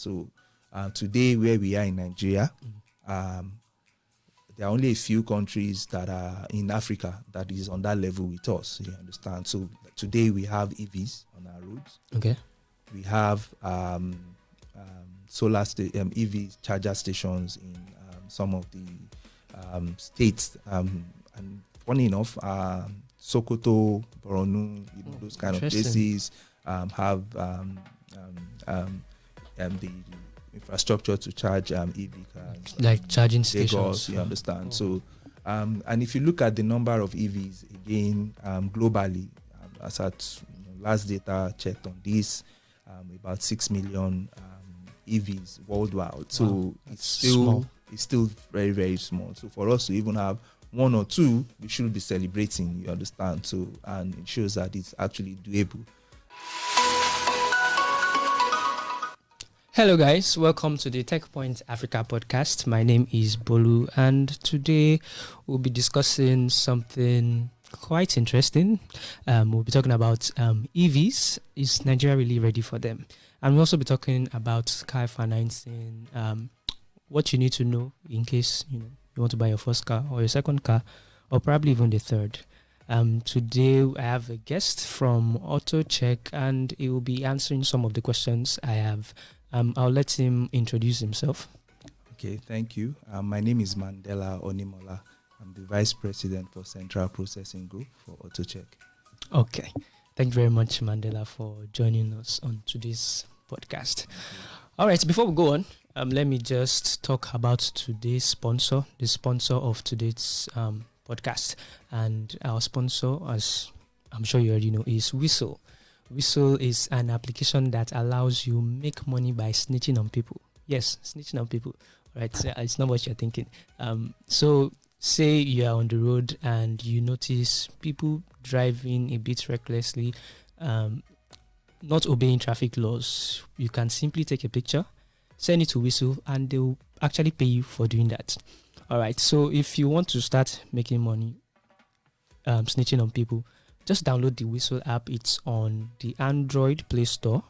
So today, where we are in Nigeria, there are only a few countries that are in Africa that is on that level with us. You understand? So today we have EVs on our roads. Okay. We have EV charger stations in some of the states, and funny enough, Sokoto, Borno, those kind of places have the infrastructure to charge EV cars, like charging Lagos, stations. you understand? So, and if you look at the number of EVs again globally, as at last data checked on this, about 6 million EVs worldwide. So Wow, it's still very, very small. So for us to even have one or two, we should be celebrating, you understand? So, and it shows that it's actually doable. Hello guys, welcome to the Techpoint Africa Podcast. My name is Bolu, and today we'll be discussing something quite interesting. We'll be talking about EVs. Is Nigeria really ready for them? And we'll also be talking about car financing, what you need to know in case you want to buy your first car or your second car, or probably even the third. Today I have a guest from Autochek, and he will be answering some of the questions I have. I'll let him introduce himself. Okay, thank you. My name is Mandela Oniemola. I'm the Vice President for Central Processing Group for Autochek. Okay. Thank you very much, Mandela, for joining us on today's podcast. All right, before we go on, let me just talk about today's sponsor, the sponsor of today's podcast. And our sponsor, as I'm sure you already know, is Whistle. Whistle is an application that allows you make money by snitching on people. Yes, snitching on people. Right? It's not what you're thinking. So say you are on the road and you notice people driving a bit recklessly, not obeying traffic laws. You can simply take a picture, send it to Whistle, and they'll actually pay you for doing that. All right. So if you want to start making money snitching on people, just download the Whistle app. It's on the Android Play Store.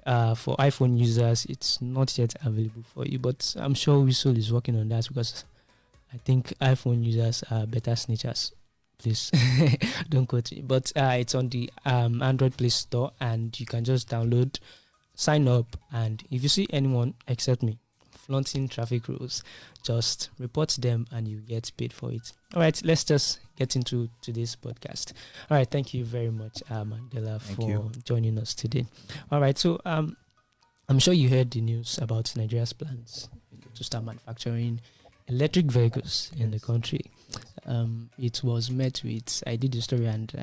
For iPhone users, it's not yet available for you, but I'm sure Whistle is working on that, because I think iPhone users are better snitchers. Please don't quote me. But it's on the Android Play Store, and you can just download, sign up, and if you see anyone except me flaunting traffic rules, just report them and you get paid for it. All right, let's just get into today's podcast. All right, thank you very much, Mandela, for joining us today. All right, so I'm sure you heard the news about Nigeria's plans to start manufacturing electric vehicles in the country. It was met with, I did the story, and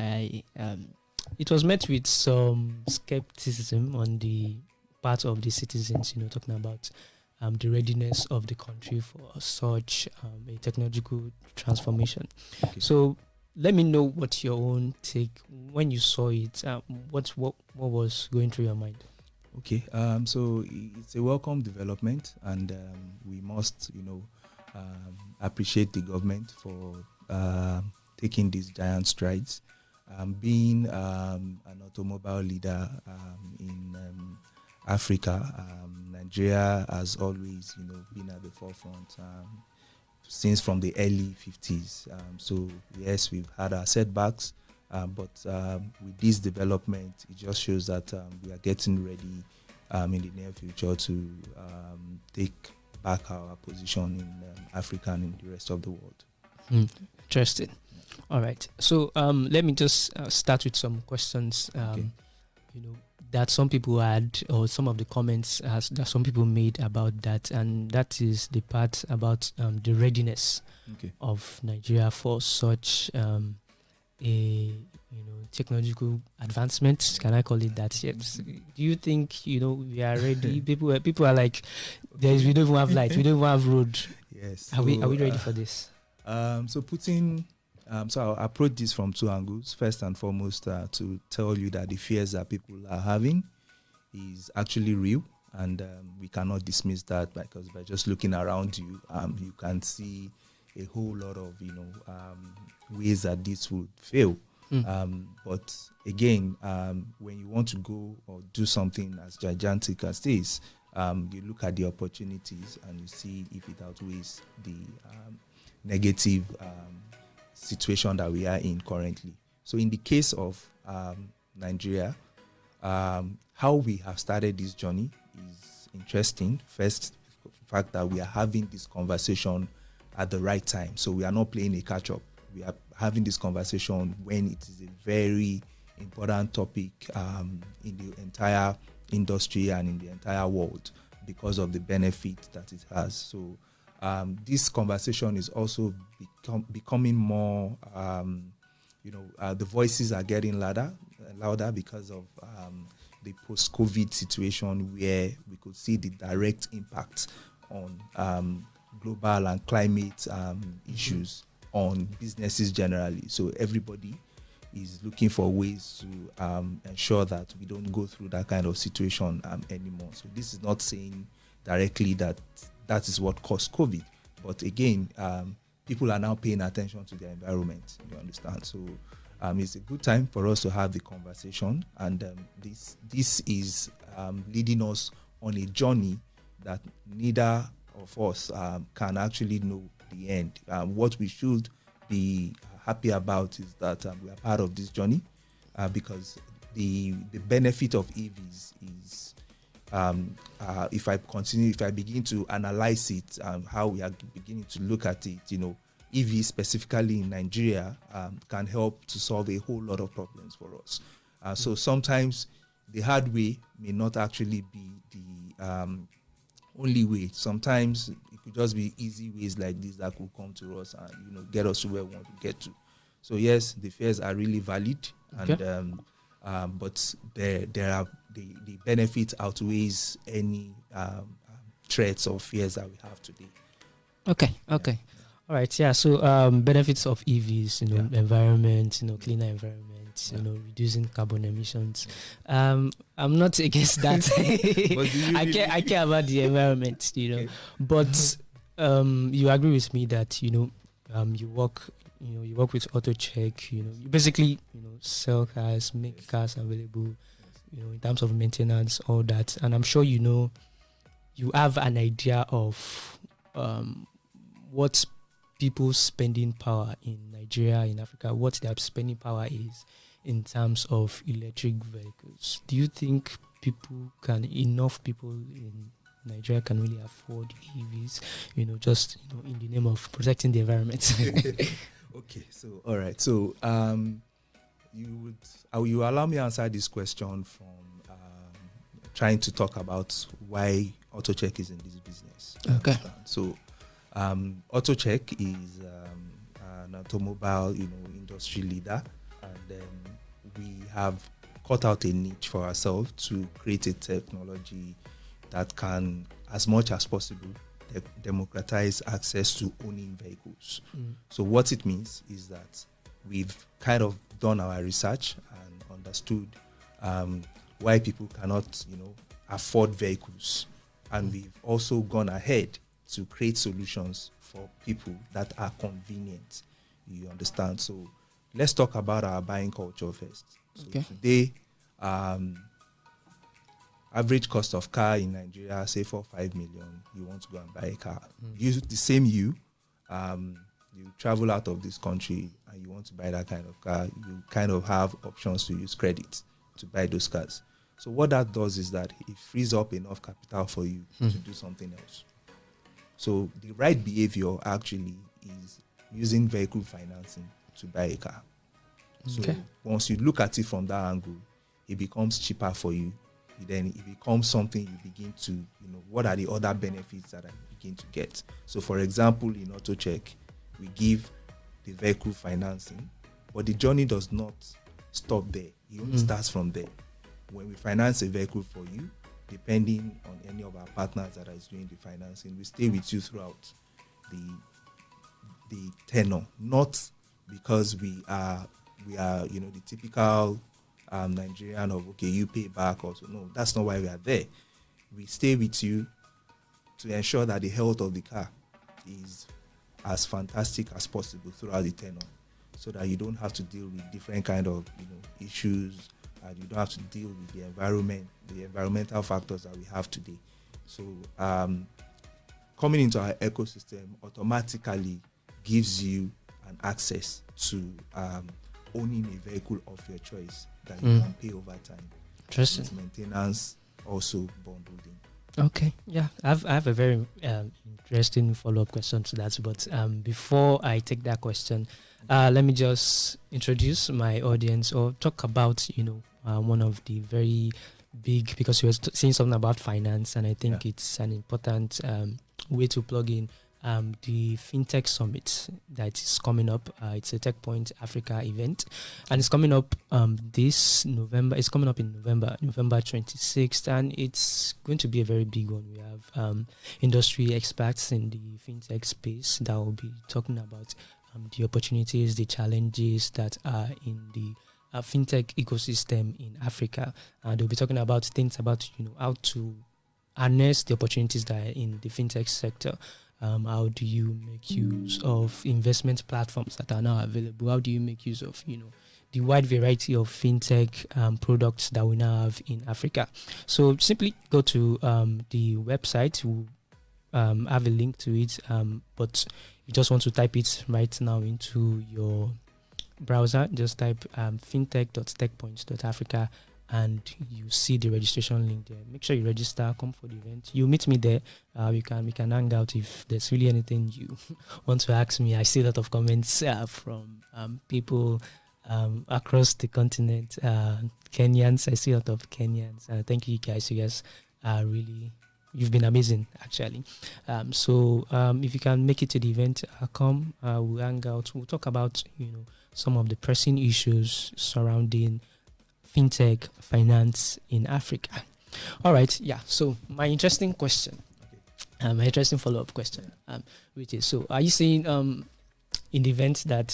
it was met with some skepticism on the part of the citizens, talking about the readiness of the country for such a technological transformation. Okay. So let me know what your own take when you saw it. What was going through your mind? Okay, so it's a welcome development, and we must, appreciate the government for taking these giant strides. Being an automobile leader in Africa, Nigeria has always, been at the forefront since from the early 50s. So yes, we've had our setbacks, but with this development, it just shows that we are getting ready in the near future to take back our position in Africa and in the rest of the world. Interesting. All right. So let me just start with some questions. Okay. That some people had, or some of the comments that some people made about that, and that is the part about the readiness of Nigeria for such a technological advancement. Can I call it that? Yes. Do you think we are ready? People are like, we don't even have light, we don't even have road. Yes. Are we ready for this? So I'll approach this from two angles. First and foremost, to tell you that the fears that people are having is actually real, and we cannot dismiss that, because by just looking around you, you can see a whole lot of ways that this would fail. But again, when you want to go or do something as gigantic as this, you look at the opportunities and you see if it outweighs the negative situation that we are in currently. So in the case of Nigeria, how we have started this journey is interesting. First, the fact that we are having this conversation at the right time. So we are not playing a catch-up. We are having this conversation when it is a very important topic in the entire industry and in the entire world because of the benefit that it has. So this conversation is also becoming more, the voices are getting louder because of the post-COVID situation where we could see the direct impact on global and climate issues on businesses generally. So everybody is looking for ways to ensure that we don't go through that kind of situation anymore. So this is not saying directly that is what caused COVID. But again, people are now paying attention to their environment, you understand? So it's a good time for us to have the conversation. And this is leading us on a journey that neither of us can actually know the end. What we should be happy about is that we are part of this journey because the benefit of EVs is if I begin to analyze it, how we are beginning to look at it, EV specifically in Nigeria can help to solve a whole lot of problems for us. So sometimes the hard way may not actually be the only way. Sometimes it could just be easy ways like this that could come to us and get us to where we want to get to. So yes, the fears are really valid, and but there are the benefit outweighs any threats or fears that we have today. Okay. All right. Yeah. So benefits of EVs, environment, cleaner environment, reducing carbon emissions. I'm not against that. I care about the environment, okay. But you agree with me that you work with Autochek. You basically sell cars, make cars available. In terms of maintenance, all that, and I'm sure you have an idea of what people's spending power in Nigeria, in Africa, what their spending power is in terms of electric vehicles. Do you think enough people in Nigeria can really afford EVs? Just in the name of protecting the environment. Okay, so all right, so you allow me to answer this question from trying to talk about why Autochek is in this business. Okay. So Autochek is an automobile industry leader, and we have cut out a niche for ourselves to create a technology that can, as much as possible, democratize access to owning vehicles. So what it means is that we've kind of done our research and understood why people cannot, afford vehicles. And we've also gone ahead to create solutions for people that are convenient. You understand? So let's talk about our buying culture first. So today, average cost of car in Nigeria, say 4-5 million, you want to go and buy a car. You travel out of this country and you want to buy that kind of car, you kind of have options to use credit to buy those cars. So what that does is that it frees up enough capital for you to do something else. So the right behavior actually is using vehicle financing to buy a car. So once you look at it from that angle, it becomes cheaper for you. Then it becomes something you begin to, what are the other benefits that I begin to get? So for example, in Autochek, we give the vehicle financing, but the journey does not stop there. It only starts from there. When we finance a vehicle for you, depending on any of our partners that is doing the financing, we stay with you throughout the tenure, not because we are the typical Nigerian of you pay back or so. No, that's not why we are there. We stay with you to ensure that the health of the car is as fantastic as possible throughout the tenure, so that you don't have to deal with different kind of issues, and you don't have to deal with the environmental factors that we have today. So coming into our ecosystem automatically gives you an access to owning a vehicle of your choice that you can pay over time. Interesting. With maintenance also bundled in. Okay, yeah, I have a very interesting follow-up question to that. But before I take that question, let me just introduce my audience or talk about, one of the very big, because you were saying something about finance, and I think it's an important way to plug in the FinTech Summit that is coming up. It's a Techpoint Africa event, and it's coming up this November. It's coming up in November 26th, and it's going to be a very big one. We have industry experts in the FinTech space that will be talking about the opportunities, the challenges that are in the FinTech ecosystem in Africa. They'll be talking about things about, how to harness the opportunities that are in the FinTech sector. How do you make use of investment platforms that are now available? How do you make use of, the wide variety of fintech products that we now have in Africa? So simply go to the website. We'll have a link to it, but you just want to type it right now into your browser. Just type fintech.techpoint.africa, and you see the registration link there. Make sure you register, come for the event. You meet me there. We can hang out if there's really anything you want to ask me. I see a lot of comments from people across the continent. Kenyans, I see a lot of Kenyans. Thank you guys. You guys are really, you've been amazing actually. So if you can make it to the event, come. We'll hang out. We'll talk about some of the pressing issues surrounding fintech finance in Africa. All right, yeah. So my interesting question, my interesting follow-up question, which is: so are you saying in the event that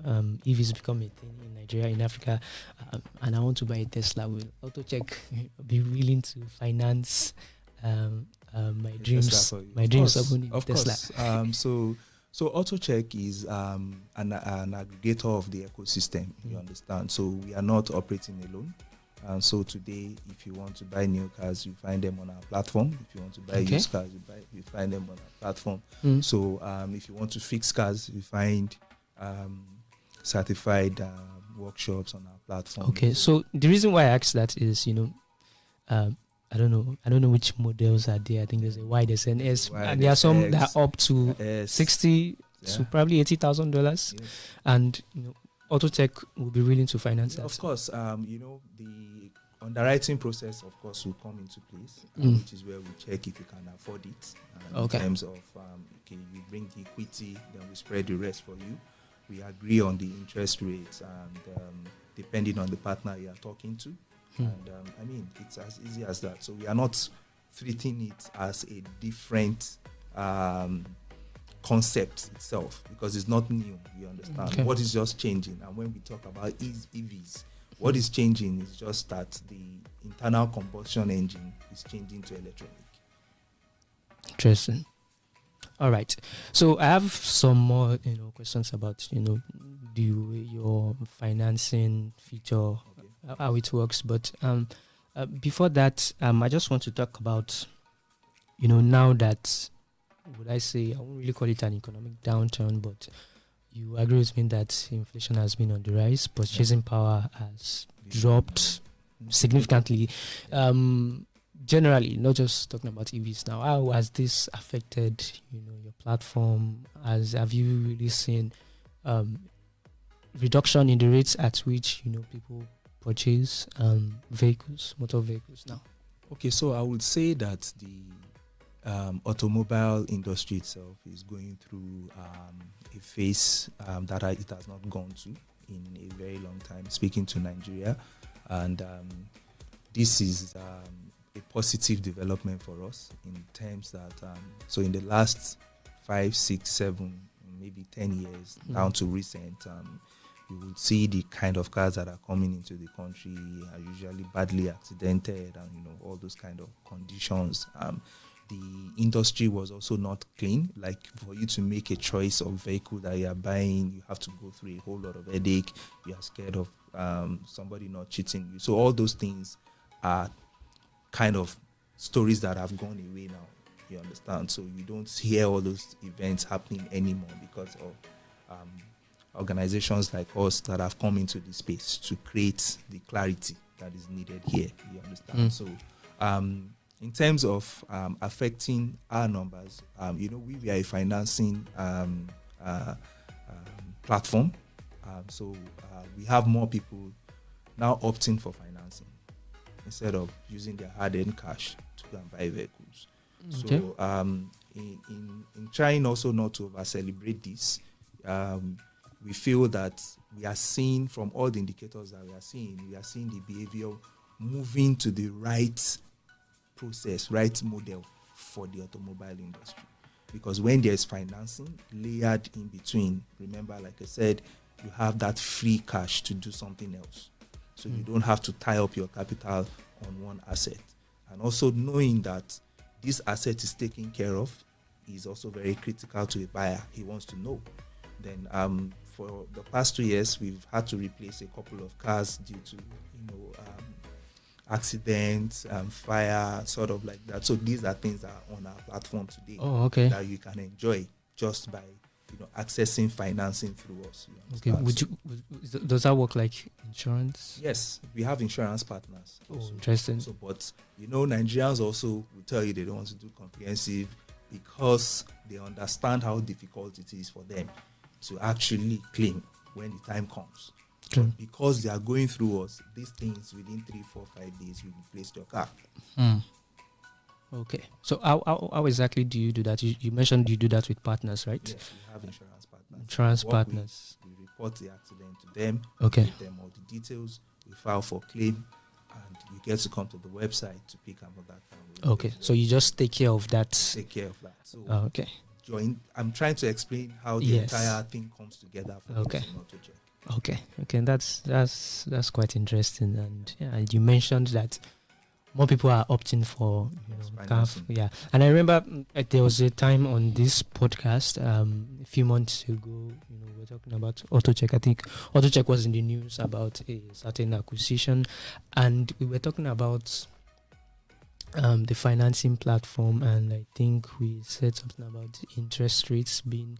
EVs become a thing in Nigeria, in Africa, and I want to buy a Tesla, will Autochek be willing to finance my dreams? My dreams of owning a Tesla. So Autochek is an aggregator of the ecosystem, you understand. So we are not operating alone. So today, if you want to buy new cars, you find them on our platform. If you want to buy used cars, you find them on our platform. So if you want to fix cars, you find certified workshops on our platform. Okay, so the reason why I asked that is, I don't know which models are there. I think there's a Y, there's an S, and there are some that are up to $60,000 to probably $80,000, and Autochek will be willing to finance that. Of course, the underwriting process, of course, will come into place, which is where we check if you can afford it. In terms of, you bring the equity, then we spread the rest for you. We agree on the interest rates, and depending on the partner you are talking to. And it's as easy as that. So we are not treating it as a different concept itself, because it's not new, you understand. Okay. What is just changing, and when we talk about EVs, what is changing is just that the internal combustion engine is changing to electronic. Interesting. All right. So I have some more questions about your financing feature, how it works. But before that, I just want to talk about now that, would I say, I won't really call it an economic downturn, but you agree with me that inflation has been on the rise, purchasing power has dropped significantly. Generally, not just talking about EVs now, how has this affected your platform? Have you really seen reduction in the rates at which people purchase motor vehicles now? Okay, so I would say that the automobile industry itself is going through a phase that it has not gone to in a very long time, speaking to Nigeria. And this is a positive development for us in terms that, so in the last 5, 6, 7, maybe 10 years, down to recent, you will see the kind of cars that are coming into the country are usually badly accidented and, all those kind of conditions. The industry was also not clean. Like, for you to make a choice of vehicle that you are buying, you have to go through a whole lot of headache. You are scared of somebody not cheating you. So all those things are kind of stories that have gone away now. You understand? So you don't hear all those events happening anymore because of organizations like us that have come into the space to create the clarity that is needed here. You understand? So in terms of affecting our numbers, we are a financing platform. So we have more people now opting for financing instead of using their hard-earned cash to go and buy vehicles. Okay. So in trying also not to over-celebrate this, we feel that we are seeing from all the indicators that we are seeing the behavior moving to the right process, right model for the automobile industry. Because when there's financing layered in between, remember, like I said, you have that free cash to do something else. So you don't have to tie up your capital on one asset. And also knowing that this asset is taken care of is also very critical to a buyer. He wants to know. Then for the past 2 years, we've had to replace a couple of cars due to accidents, fire, sort of like that. So these are things that are on our platform today that you can enjoy just by accessing financing through us. Okay. Does that work like insurance? Yes, we have insurance partners. Also. Interesting. So, but Nigerians also will tell you they don't want to do comprehensive because they understand how difficult it is for them to actually claim when the time comes. But because they are going through us, these things within 3, 4, 5 days will replace your car. Okay. So how exactly do you do that? You mentioned you do that with partners, right? Yes, we have insurance partners. Insurance partners. We report the accident to them. Okay. Give them all the details. We file for claim, and you get to come to the website to pick up on that. Okay. So you just take care of that. Take care of that. So okay. I'm trying to explain how the entire thing comes together for Autochek. Okay, that's quite interesting. And you mentioned that more people are opting for and I remember there was a time on this podcast a few months ago, we were talking about Autochek. I think Autochek was in the news about a certain acquisition, and we were talking about the financing platform, and I think we said something about interest rates being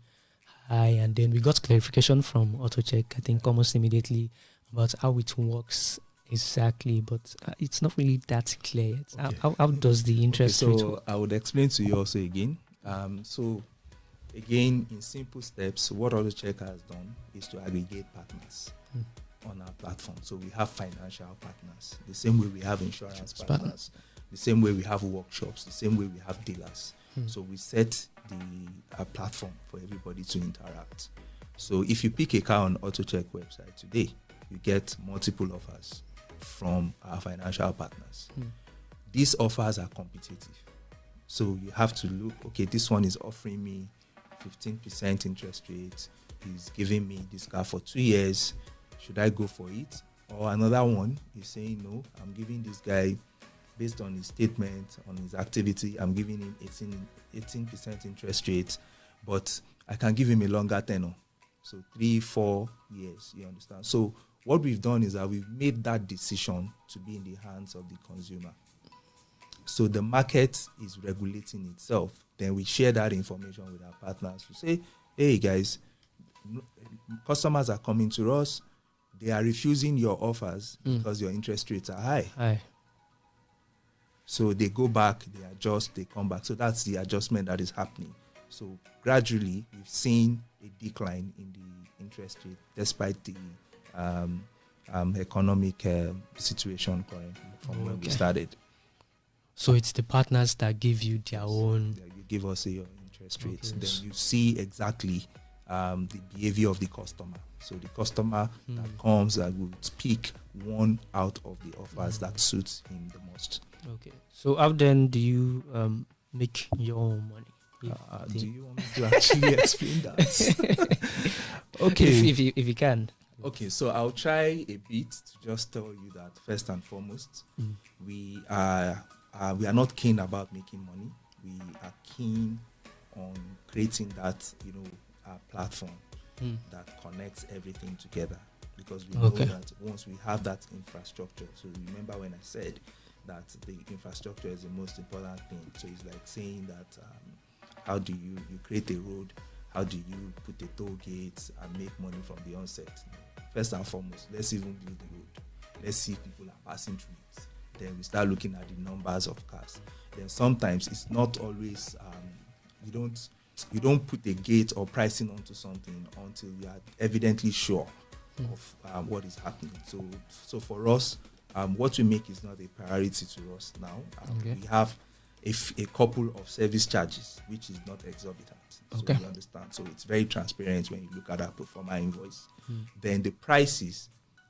high, and then we got clarification from Autochek, I think almost immediately, about how it works exactly, but it's not really that clear. How does the interest rate work? I would explain to you also again. So again, in simple steps, what Autochek has done is to aggregate partners on our platform. So we have financial partners, the same way we have insurance partners, the same way we have workshops, the same way we have dealers. So we set the platform for everybody to interact. So if you pick a car on Autochek website today, you get multiple offers from our financial partners. These offers are competitive. So you have to look, okay, this one is offering me 15% interest rate. He's giving me this car for 2 years. Should I go for it? Or another one is saying, no, I'm giving this guy, based on his statement, on his activity, I'm giving him 18% interest rate, but I can give him a longer tenor. So 3-4 years, you understand? So what we've done is that we've made that decision to be in the hands of the consumer. So the market is regulating itself. Then we share that information with our partners to say, hey guys, customers are coming to us. They are refusing your offers because your interest rates are high. So they go back, they adjust, they come back. So that's the adjustment that is happening. So gradually, we've seen a decline in the interest rate despite the economic situation currently from when we started. So it's the partners that give you their own... You give us your interest rates. Then you see exactly the behavior of the customer. So the customer that comes will pick one out of the offers that suits him the most. Okay. So how then do you make your own money? Do you want me to actually explain that? Okay. If you can. Okay, so I'll try a bit to just tell you that first and foremost, we are not keen about making money. We are keen on creating that, platform that connects everything together. Because we know that once we have that infrastructure, so remember when I said that the infrastructure is the most important thing. So it's like saying that how do you create a road? How do you put a toll gate and make money from the onset? First and foremost, let's even build the road. Let's see if people are passing through it. Then we start looking at the numbers of cars. Then sometimes it's not always you don't put a gate or pricing onto something until you are evidently sure of what is happening. So for us, what we make is not a priority to us now. We have a couple of service charges, which is not exorbitant. So you understand. So it's very transparent when you look at our pro forma invoice. Then the prices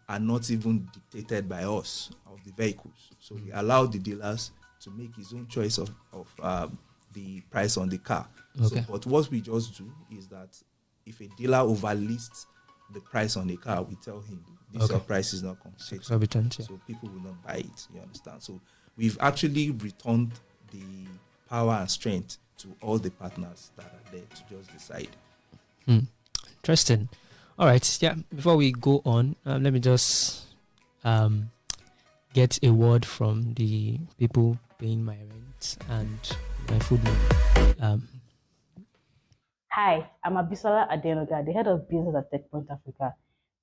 are not even dictated by us of the vehicles. So we allow the dealers to make his own choice of the price on the car. So, but what we just do is that if a dealer overlists the price on the car, we tell him this your price is not compensated. So people will not buy it. You understand? So we've actually returned the power and strength to all the partners that are there to just decide. Interesting. All right. Yeah. Before we go on, let me just get a word from the people paying my rent and my food money. Hi, I'm Abisola Adenoga, the head of business at Techpoint Africa.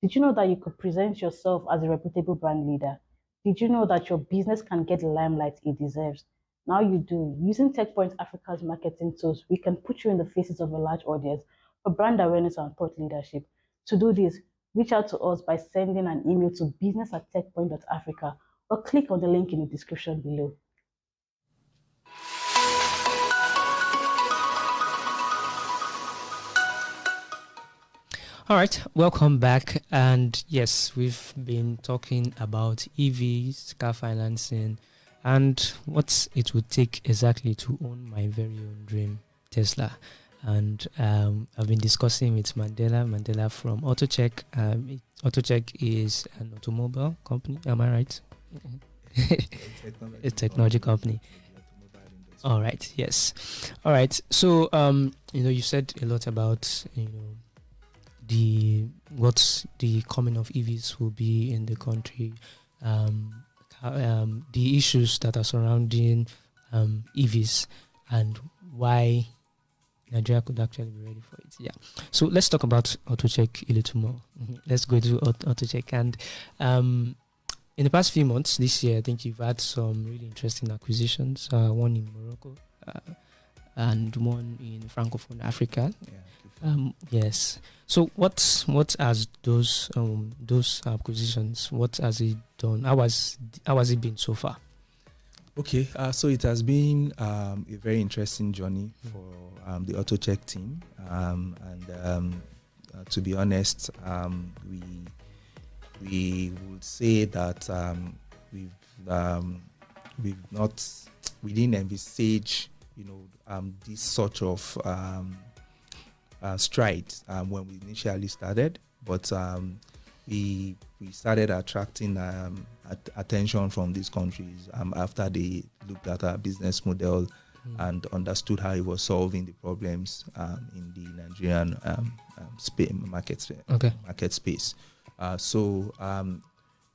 Did you know that you could present yourself as a reputable brand leader? Did you know that your business can get the limelight it deserves? Now you do. Using Techpoint Africa's marketing tools, we can put you in the faces of a large audience for brand awareness and thought leadership. To do this, reach out to us by sending an email to business@techpoint.africa or click on the link in the description below. All right, welcome back. And yes, we've been talking about EVs, car financing, and what it would take exactly to own my very own dream Tesla. And I've been discussing with Mandela from Autochek. Autochek is an automobile company. Am I right? A technology company. All right. Yes. All right. So you said a lot about what the coming of EVs will be in the country, the issues that are surrounding EVs, and why Nigeria could actually be ready for it. Yeah. So let's talk about Autochek a little more. Let's go to Autochek. And in the past few months this year, I think you've had some really interesting acquisitions. One in Morocco and one in Francophone Africa. Yes. So what has those acquisitions? What has it done? How has it been so far? Okay, so it has been a very interesting journey for the Autochek team, and to be honest, we would say that we didn't envisage this sort of stride when we initially started, but we started attracting attention from these countries after they looked at our business model and understood how it was solving the problems in the Nigerian market space. So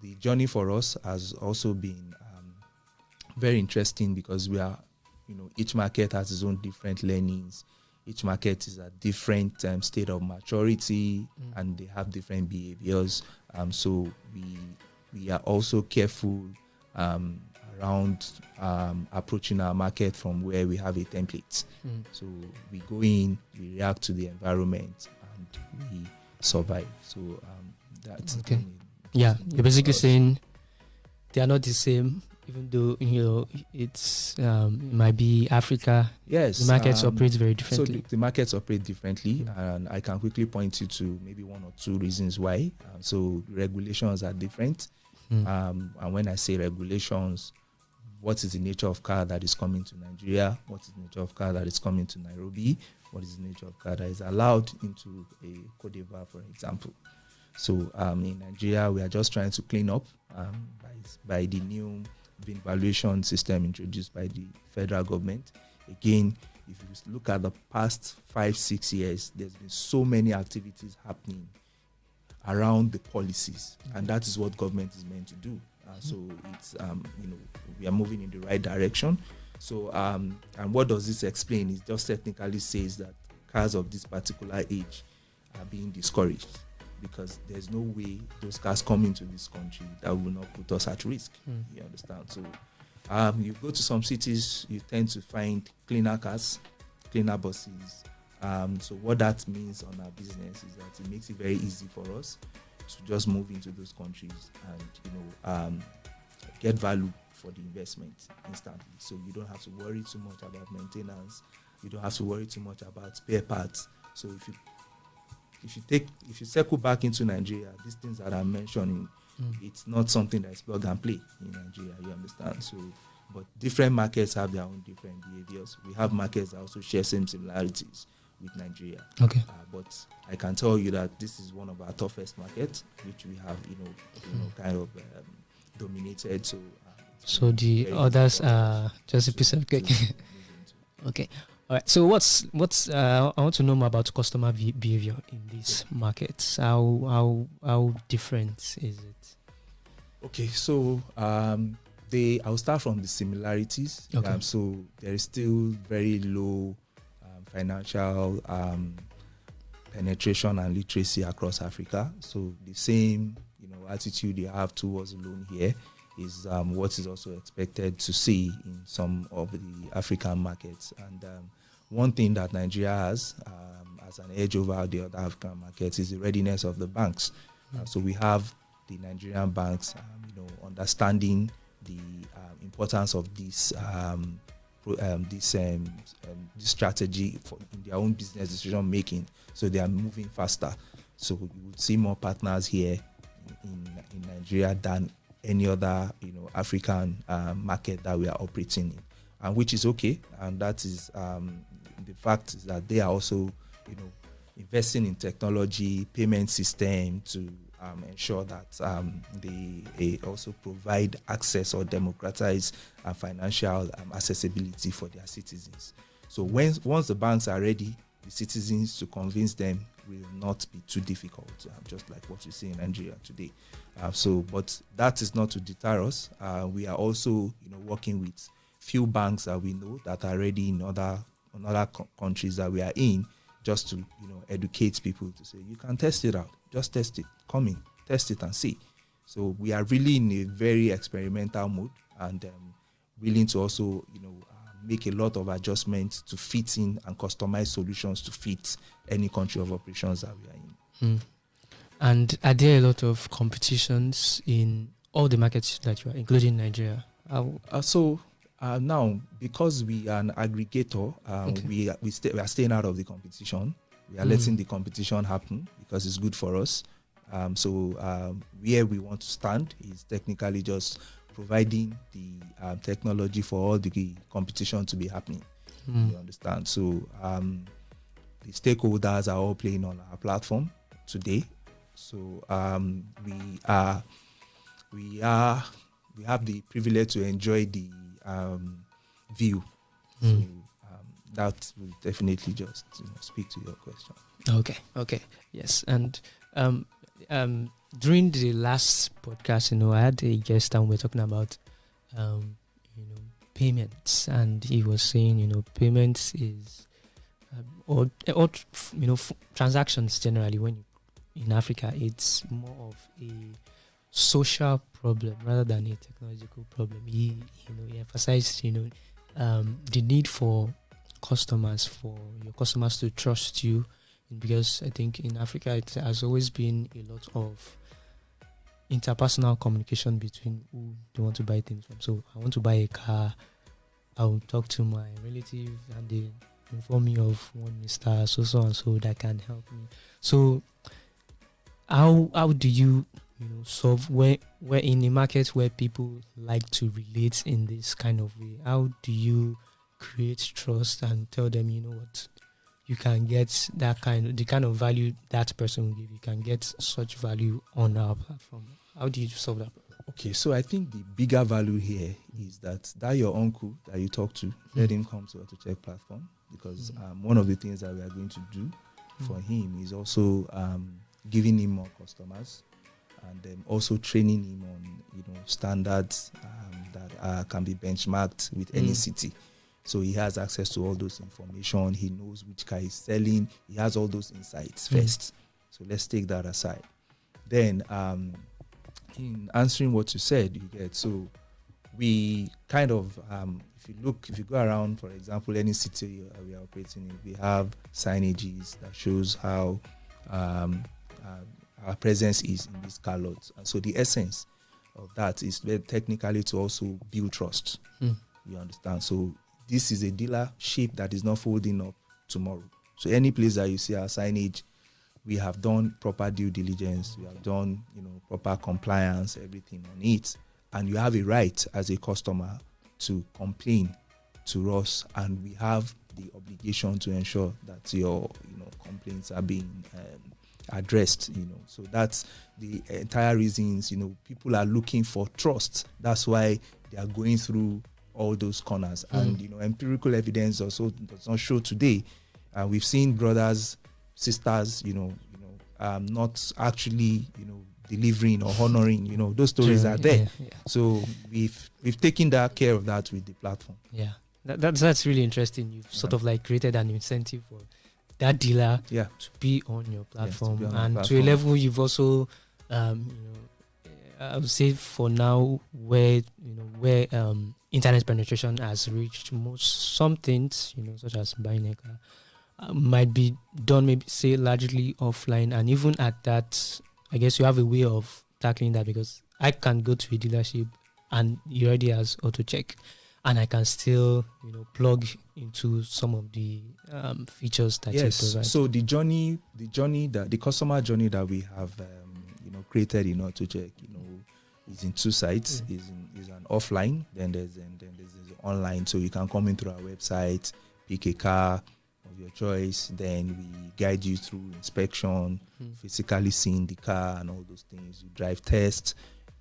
the journey for us has also been very interesting because we are, each market has its own different learnings. Each market is at different state of maturity, and they have different behaviors. So we are also careful around approaching our market from where we have a template. So we go in, we react to the environment, and we survive. So that's okay. Yeah, you're basically saying they are not the same. Even though it's it might be Africa, yes, the markets operate very differently. So the markets operate differently, and I can quickly point you to maybe one or two reasons why. So regulations are different, and when I say regulations, what is the nature of car that is coming to Nigeria? What is the nature of car that is coming to Nairobi? What is the nature of car that is allowed into a Cote d'Ivoire, for example? So in Nigeria, we are just trying to clean up by the new valuation system introduced by the federal government. Again, if you look at the past 5-6 years, there's been so many activities happening around the policies, and that is what government is meant to do. So it's we are moving in the right direction. So and what does this explain? It just technically says that cars of this particular age are being discouraged, because there's no way those cars come into this country that will not put us at risk. You understand? So you go to some cities, you tend to find cleaner cars, cleaner buses. So what that means on our business is that it makes it very easy for us to just move into those countries and get value for the investment instantly. So you don't have to worry too much about maintenance. You don't have to worry too much about spare parts. So if you circle back into Nigeria, these things that I'm mentioning, it's not something that's plug and play in Nigeria. You understand? So, but different markets have their own different behaviors. We have markets that also share same similarities with Nigeria. Okay. But I can tell you that this is one of our toughest markets, which we have, kind of dominated. So the others are just a piece of cake. Okay. All right. So what's I want to know more about customer behavior in these markets. How different is it? Okay. So I'll start from the similarities. Okay. So there is still very low financial penetration and literacy across Africa. So the same attitude you have towards loan here is what is also expected to see in some of the African markets. And one thing that Nigeria has as an edge over the other African markets is the readiness of the banks. So we have the Nigerian banks, understanding the importance of this strategy in their own business decision making. So they are moving faster. So you would see more partners here in Nigeria than any other African market that we are operating in, and which is okay. And that is the fact is that they are also investing in technology, payment system to ensure that they also provide access or democratize financial accessibility for their citizens. So once the banks are ready, the citizens, to convince them will not be too difficult, just like what we see in Nigeria today. But that is not to deter us. We are also working with few banks that we know that are ready in other countries that we are in, just to educate people to say, you can test it out, just test it, come in, test it and see. So we are really in a very experimental mode, and willing to also make a lot of adjustments to fit in and customize solutions to fit any country of operations that we are in. And are there a lot of competitions in all the markets that you are, including Nigeria? Now, because we are an aggregator, Okay. we are staying out of the competition. We are letting the competition happen because it's good for us. Where we want to stand is technically just providing the technology for all the competition to be happening. You understand? So the stakeholders are all playing on our platform today. So we have the privilege to enjoy the view. So that will definitely just speak to your question. Okay. Yes. And during the last podcast, I had a guest and we were talking about payments, and he was saying payments is transactions generally, when in Africa, it's more of a social problem rather than a technological problem. He emphasized the need for your customers to trust you, because I think in Africa it has always been a lot of interpersonal communication between who they want to buy things from. So I want to buy a car, I'll talk to my relative and they inform me of one Mr. so and so that can help me. So how do you solve where in a market where people like to relate in this kind of way? How do you create trust and tell them, what, you can get the kind of value that person will give, you can get such value on our platform? How do you solve that? Okay, so I think the bigger value here is that your uncle that you talk to, let him come to Autochek platform, because one of the things that we are going to do for him is also giving him more customers. and also training him on standards that can be benchmarked with any city. So he has access to all those information. He knows which car is selling. He has all those insights first. So let's take that aside. Then in answering what you said, you get, so we kind of if you go around, for example, any city we are operating in, we have signages that shows how our presence is in these car lots. And so the essence of that is technically to also build trust. You understand? So this is a dealership that is not folding up tomorrow. So any place that you see our signage, we have done proper due diligence, we have done proper compliance, everything on it, and you have a right as a customer to complain to us, and we have the obligation to ensure that your complaints are being addressed. So that's the entire reasons. People are looking for trust. That's why they are going through all those corners, and empirical evidence also does not show today. We've seen brothers, sisters, not actually, delivering or honoring. Those stories are there. So we've taken that care of that with the platform. That's really interesting. You've sort of like created an incentive for that dealer to be on your platform, to a level you've also, I would say for now, where internet penetration has reached, some things, such as buying a car, might be done, maybe say largely offline, and even at that, I guess you have a way of tackling that, because I can go to a dealership and he already has Autochek, and I can still plug into some of the features that you provide. So the customer journey that we have created in Autochek, is in two sides. Is an offline, then there's online. So you can come in through our website, pick a car of your choice, then we guide you through inspection, physically seeing the car and all those things. You drive tests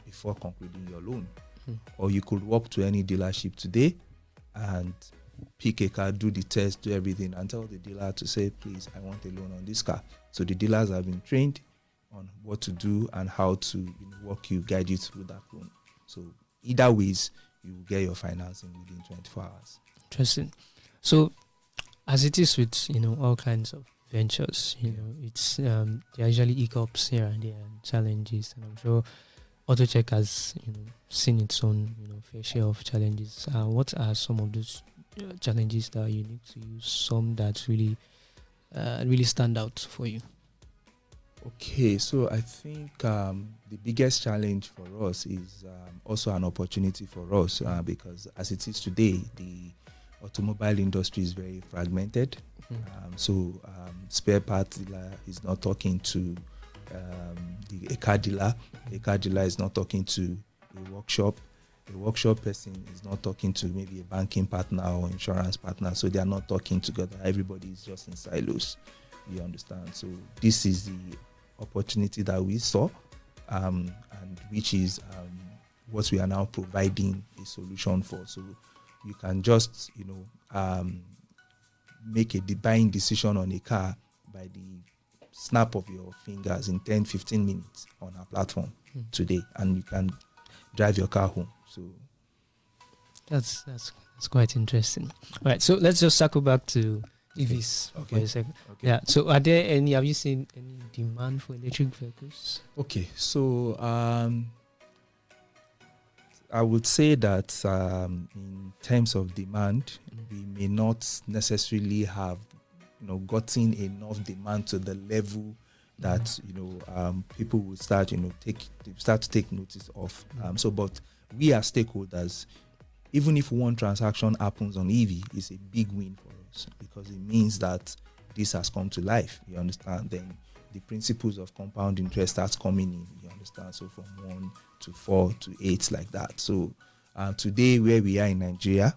before concluding your loan. Or you could walk to any dealership today and pick a car, do the test, do everything, and tell the dealer to say, please, I want a loan on this car. So the dealers have been trained on what to do and how to guide you through that loan. So either ways, you will get your financing within 24 hours. Interesting. So as it is with all kinds of ventures, it's there are usually hiccups here and there and challenges, and I'm sure Autochek has seen its own fair share of challenges. What are some of those challenges that are unique to you? Some that really stand out for you? Okay, so I think the biggest challenge for us is also an opportunity for us because as it is today, the automobile industry is very fragmented. So spare parts dealer is not talking to a car dealer. A car dealer is not talking to a workshop. A workshop person is not talking to maybe a banking partner or insurance partner. So they are not talking together. Everybody is just in silos. You understand? So this is the opportunity that we saw, and which is what we are now providing a solution for. So you can just make a buying decision on a car by the snap of your fingers in 10-15 minutes on our platform today, and you can drive your car home. So that's quite interesting. All right, so let's just circle back to EVs for a second. Okay. Yeah. So have you seen any demand for electric vehicles? Okay. So I would say that in terms of demand, we may not necessarily have gotten enough demand to the level that people will start to take notice of. But we as stakeholders, even if one transaction happens on EV, it's a big win for us because it means that this has come to life. You understand? Then the principles of compound interest starts coming in. You understand? So from 1 to 4 to 8, like that. So today, where we are in Nigeria,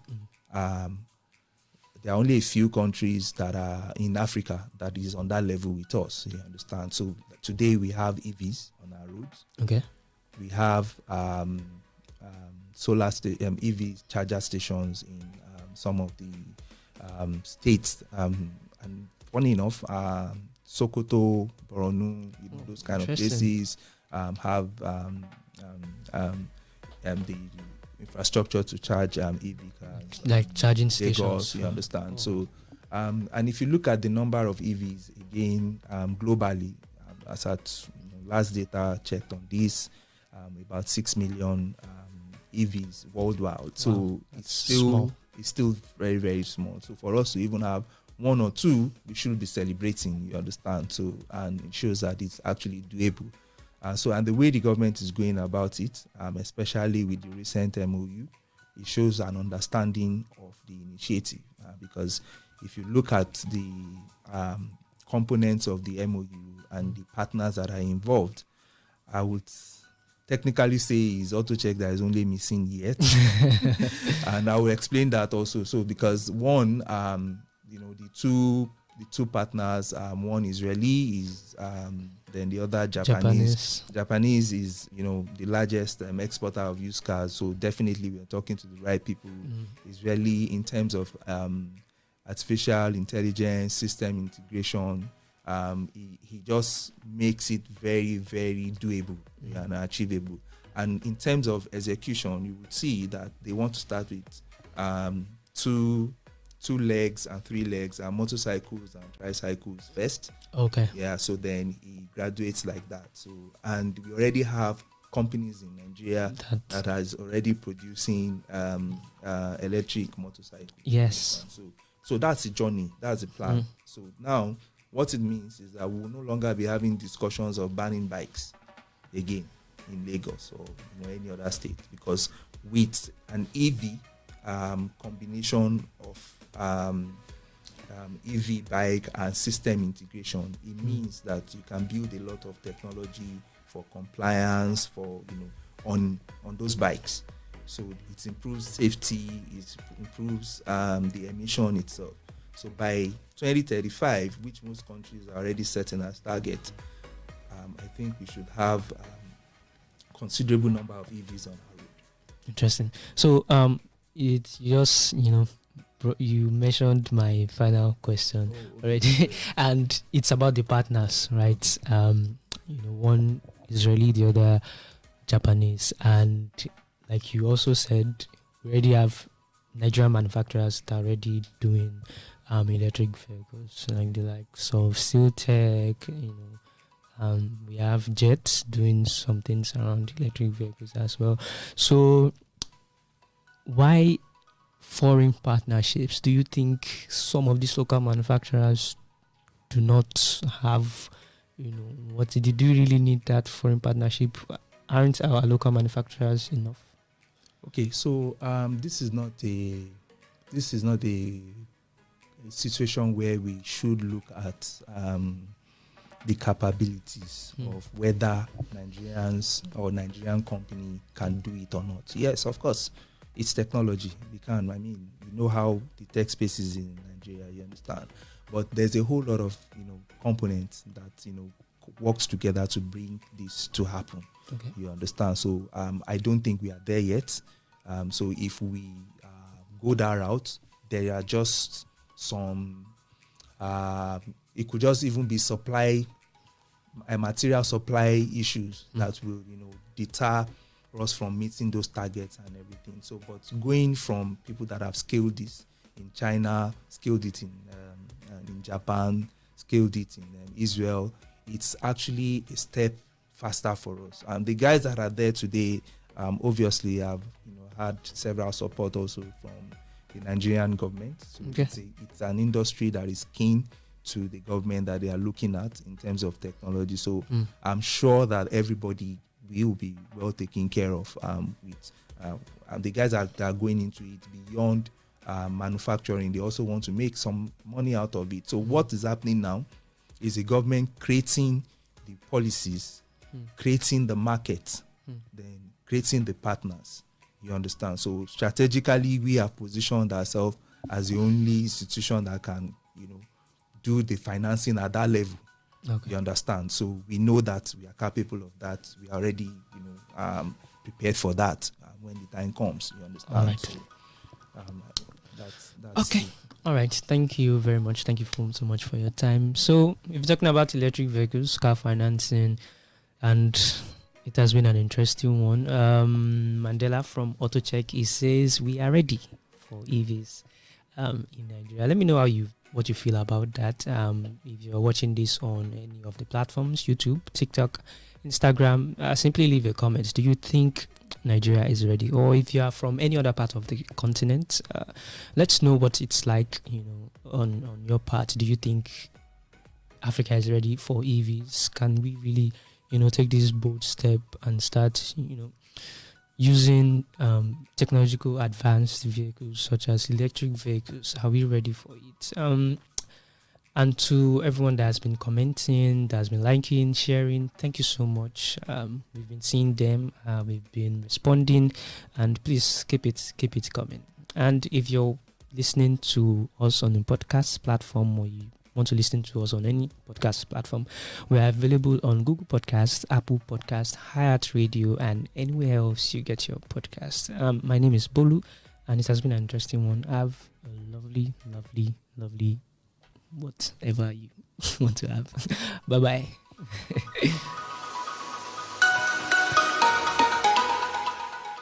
there are only a few countries that are in Africa that is on that level with us. You understand? So today we have EVs on our roads. Okay. We have EV charger stations in some of the states, and funny enough, Sokoto, Borno, those kind of places. have the infrastructure to charge EV cars, like charging Lagos, stations. you understand. So, and if you look at the number of EVs again globally, as at last data checked on this, about 6 million EVs worldwide. So Wow, it's still very, very small. So for us to even have one or two, we should be celebrating. You understand? So, and it shows that it's actually doable. And the way the government is going about it, especially with the recent MOU, it shows an understanding of the initiative. Because if you look at the components of the MOU and the partners that are involved, I would technically say is Autochek that is only missing yet. And I will explain that also. So because one, the two partners, one Israeli is then the other Japanese. Japanese is the largest exporter of used cars. So definitely we are talking to the right people. Israeli in terms of artificial intelligence, system integration. He just makes it very, very doable and achievable. And in terms of execution, you would see that they want to start with two legs and 3 legs and motorcycles and tricycles first. Okay. Yeah, so then he graduates like that. So, and we already have companies in Nigeria that is already producing electric motorcycles. Yes. So that's the journey. That's the plan. So now what it means is that we will no longer be having discussions of banning bikes again in Lagos or any other state, because with an EV combination of EV bike and system integration, it means that you can build a lot of technology for compliance on those bikes. So it improves safety, it improves the emission itself. So by 2035, which most countries are already setting as target, I think we should have considerable number of EVs on our road. Interesting. So it's just you mentioned my final question already, and it's about the partners, right? One Israeli, the other Japanese, and like you also said, we already have Nigerian manufacturers that are already doing electric vehicles, like the likes of Tech. We have Jets doing some things around electric vehicles as well. So why foreign partnerships? Do you think some of these local manufacturers do not have, do you really need that foreign partnership? Aren't our local manufacturers enough? Okay, so this is not a situation where we should look at the capabilities of whether Nigerians or Nigerian company can do it or not. Yes, of course, it's technology. We can. We know how the tech space is in Nigeria. You understand, but there's a whole lot of components that works together to bring this to happen. Okay. You understand? So I don't think we are there yet. So if we go that route, there are just some. It could just even be material supply issues that will deter us from meeting those targets and everything. So, but going from people that have scaled this in China, scaled it in Japan, scaled it in Israel, it's actually a step faster for us. And the guys that are there today, obviously, have had several support also from the Nigerian government. So it's an industry that is keen to the government that they are looking at in terms of technology. So I'm sure that everybody will be well taken care of with the guys that are going into it beyond manufacturing. They also want to make some money out of it. So what is happening now is the government creating the policies, creating the market, then creating the partners. You understand? So strategically, we have positioned ourselves as the only institution that can, do the financing at that level. Okay. You understand? So we know that we are capable of that. We are already, prepared for that when the time comes. You understand? All right. So, that's okay. it. All right. Thank you very much. Thank you so much for your time. So if you're talking about electric vehicles, car financing, and It has been an interesting one. Mandela from Autochek, he says we are ready for EVs in Nigeria. Let me know what you feel about that. If you're watching this on any of the platforms, YouTube, TikTok, Instagram, simply leave a comment. Do you think Nigeria is ready? Or if you are from any other part of the continent, let's know what it's like, on your part. Do you think Africa is ready for EVs? Can we really, take this bold step and start, using technological advanced vehicles such as electric vehicles? Are we ready for it? And to everyone that has been commenting, that has been liking, sharing, thank you so much. We've been seeing them, we've been responding, and please keep it coming. And if you're listening to us on a podcast platform, or you want to listen to us on any podcast platform, we are available on Google Podcasts, Apple Podcasts, iHeartRadio, and anywhere else you get your podcast. My name is Bolu, and it has been an interesting one. Have a lovely whatever you want to have. Bye-bye.